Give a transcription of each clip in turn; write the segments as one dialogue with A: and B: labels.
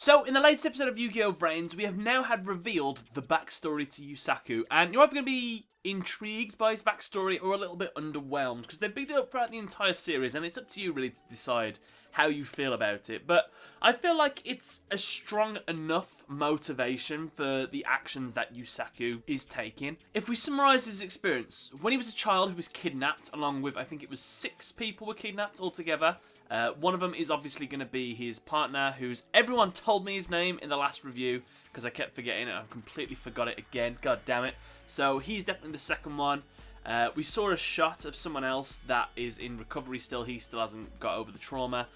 A: So, in the latest episode of Yugioh VRAINS, we have now had revealed the backstory to Yusaku, and you're either going to be intrigued by his backstory or a little bit underwhelmed, because they've bigged it up throughout the entire series, and it's up to you really to decide how you feel about it. But I feel like it's a strong enough motivation for the actions that Yusaku is taking. If we summarise his experience, when he was a child, he was kidnapped, along with, I think it was 6 people were kidnapped altogether. One of them is obviously going to be his partner, who's everyone told me his name in the last review because I kept forgetting it. I've completely forgot it again. God damn it. So he's definitely the second one. We saw a shot of someone else that is in recovery still. He still hasn't got over the trauma.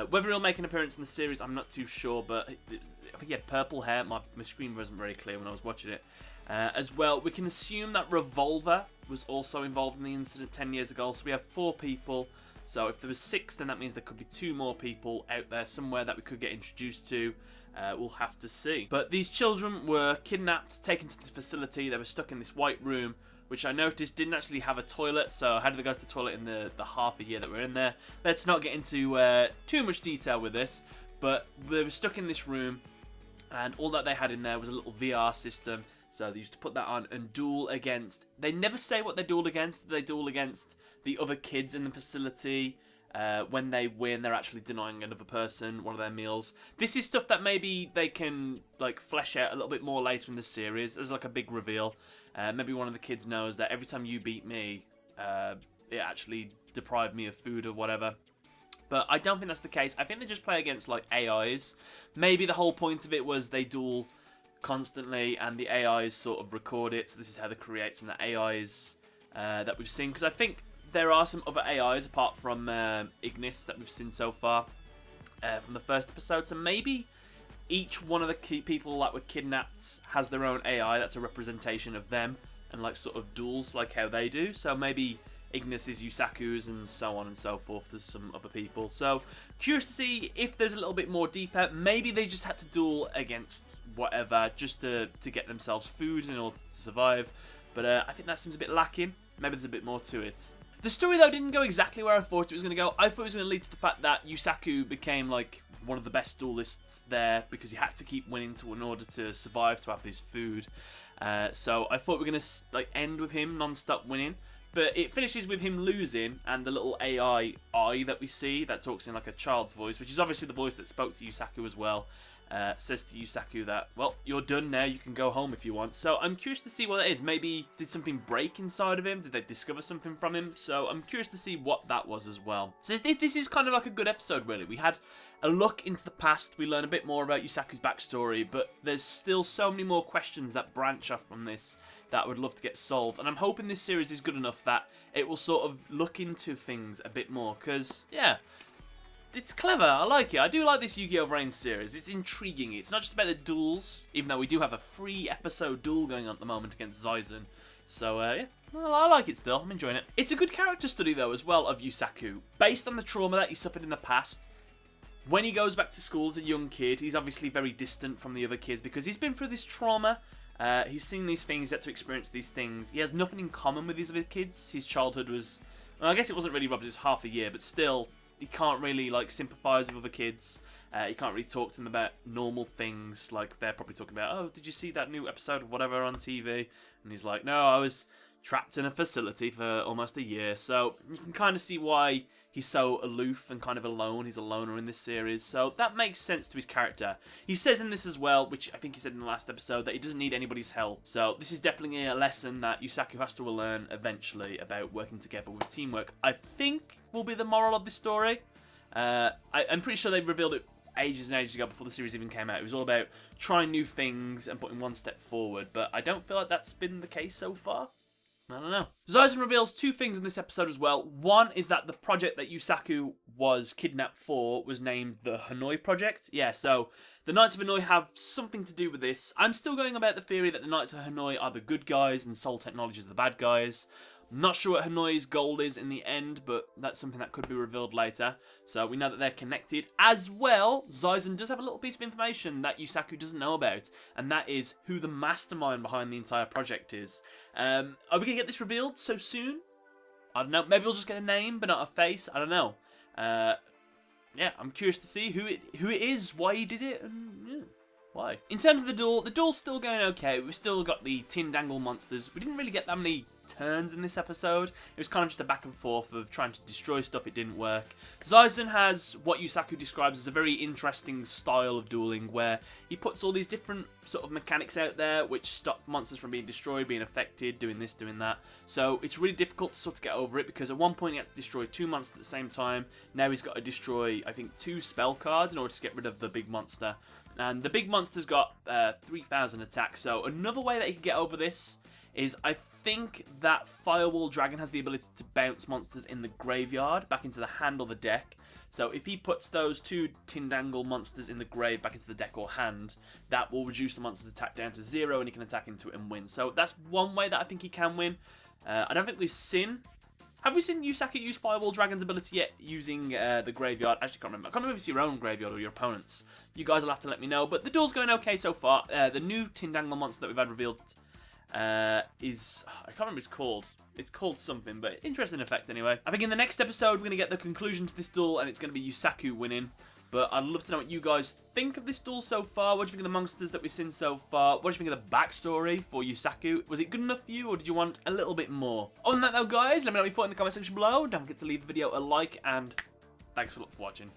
A: Whether he'll make an appearance in the series, I'm not too sure, but I think he had purple hair. My screen wasn't very clear when I was watching it. As well, we can assume that Revolver was also involved in the incident 10 years ago. So we have 4 people. So if there was 6, then that means there could be 2 more people out there somewhere that we could get introduced to. We'll have to see. But these children were kidnapped, taken to the facility. They were stuck in this white room, which I noticed didn't actually have a toilet. So how did they go to the toilet in the half a year that we're in there? Let's not get into too much detail with this. But they were stuck in this room, and all that they had in there was a little VR system. So they used to put that on and duel against... They never say what they duel against. They duel against the other kids in the facility. When they win, they're actually denying another person one of their meals. This is stuff that maybe they can like flesh out a little bit more later in the series. There's like a big reveal. Maybe one of the kids knows that every time you beat me, it actually deprived me of food or whatever. But I don't think that's the case. I think they just play against like AIs. Maybe the whole point of it was they duel constantly and the AIs sort of record it, so this is how they create some of the AIs that we've seen, because I think there are some other AIs apart from Ignis that we've seen so far from the first episode, so maybe each one of the key people that were kidnapped has their own AI that's a representation of them and like sort of duels like how they do. So maybe Ignis is Yusaku's and so on and so forth. There's some other people. So curious to see if there's a little bit more deeper. Maybe they just had to duel against whatever just to get themselves food in order to survive. But I think that seems a bit lacking. Maybe there's a bit more to it. The story though didn't go exactly where I thought it was going to go. I thought it was going to lead to the fact that Yusaku became like one of the best duelists there because he had to keep winning in order to survive, to have his food. So I thought we were going to like end with him non-stop winning. But it finishes with him losing, and the little AI eye that we see that talks in like a child's voice, which is obviously the voice that spoke to Yusaku as well, says to Yusaku that, well, you're done now, you can go home if you want. So I'm curious to see what that is. Maybe did something break inside of him? Did they discover something from him? So I'm curious to see what that was as well. So this is kind of like a good episode, really. We had a look into the past. We learn a bit more about Yusaku's backstory, but there's still so many more questions that branch off from this that I would love to get solved. And I'm hoping this series is good enough that it will sort of look into things a bit more. Because, yeah, it's clever. I like it. I do like this Yugioh VRAINS series. It's intriguing. It's not just about the duels, even though we do have a 3-episode duel going on at the moment against Zaizen. So, yeah, well, I like it still. I'm enjoying it. It's a good character study, though, as well, of Yusaku. Based on the trauma that he suffered in the past, when he goes back to school as a young kid, he's obviously very distant from the other kids because he's been through this trauma. He's seen these things, he's had to experience these things. He has nothing in common with these other kids. His childhood was... Well, I guess it wasn't really robbed, it was half a year, but still, he can't really, like, sympathise with other kids. He can't really talk to them about normal things, like they're probably talking about, oh, did you see that new episode of whatever on TV? And he's like, no, I was trapped in a facility for almost a year. So you can kind of see why he's so aloof and kind of alone. He's a loner in this series, so that makes sense to his character. He says in this as well, which I think he said in the last episode, that he doesn't need anybody's help. So this is definitely a lesson that Yusaku has to learn eventually about working together with teamwork. I think will be the moral of this story. I'm pretty sure they revealed it ages and ages ago before the series even came out. It was all about trying new things and putting one step forward, but I don't feel like that's been the case so far. I don't know. Zaizen reveals 2 things in this episode as well. One is that the project that Yusaku was kidnapped for was named the Hanoi Project. Yeah, so the Knights of Hanoi have something to do with this. I'm still going about the theory that the Knights of Hanoi are the good guys and Seoul Technologies are the bad guys. I'm not sure what Hanoi's goal is in the end, but that's something that could be revealed later. So we know that they're connected. As well, Zaizen does have a little piece of information that Yusaku doesn't know about, and that is who the mastermind behind the entire project is. Are we going to get this revealed so soon? I don't know. Maybe we'll just get a name, but not a face. I don't know. Yeah, I'm curious to see who it is, why he did it, and yeah. Why? In terms of the duel's still going okay. We've still got the tin dangle monsters. We didn't really get that many turns in this episode. It was kind of just a back and forth of trying to destroy stuff. It didn't work. Zaizen has what Yusaku describes as a very interesting style of dueling where he puts all these different sort of mechanics out there which stop monsters from being destroyed, being affected, doing this, doing that. So it's really difficult to sort of get over it because at one point he had to destroy 2 monsters at the same time. Now he's got to destroy, I think, 2 spell cards in order to get rid of the big monster. And the big monster's got 3,000 attacks. So another way that he can get over this is I think that Firewall Dragon has the ability to bounce monsters in the graveyard back into the hand or the deck. So if he puts those 2 Tindangle monsters in the grave back into the deck or hand, that will reduce the monster's attack down to 0 and he can attack into it and win. So that's one way that I think he can win. I don't think we've seen... Have we seen Yusaku use Firewall Dragon's ability yet using the graveyard? Actually, can't remember. I can't remember if it's your own graveyard or your opponent's. You guys will have to let me know. But the duel's going okay so far. The new Tindangle monster that we've had revealed is... I can't remember what it's called. It's called something, but interesting effect anyway. I think in the next episode, we're going to get the conclusion to this duel, and it's going to be Yusaku winning. But I'd love to know what you guys think of this duel so far. What do you think of the monsters that we've seen so far? What do you think of the backstory for Yusaku? Was it good enough for you, or did you want a little bit more? On that though, guys, let me know what you thought in the comment section below. Don't forget to leave the video a like, and thanks for watching.